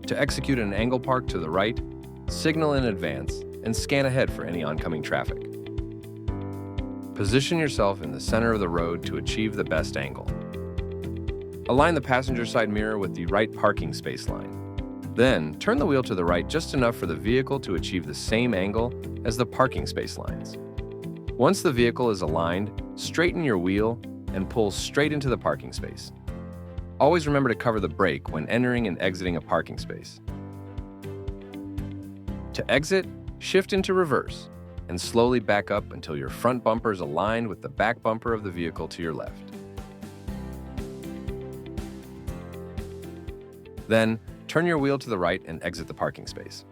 To execute an angle park to the right, signal in advance and scan ahead for any oncoming traffic. Position yourself in the center of the road to achieve the best angle. Align the passenger side mirror with the right parking space line. Then, turn the wheel to the right just enough for the vehicle to achieve the same angle as the parking space lines. Once the vehicle is aligned, straighten your wheel and pull straight into the parking space. Always remember to cover the brake when entering and exiting a parking space. To exit, shift into reverse and slowly back up until your front bumper is aligned with the back bumper of the vehicle to your left. Then, turn your wheel to the right and exit the parking space.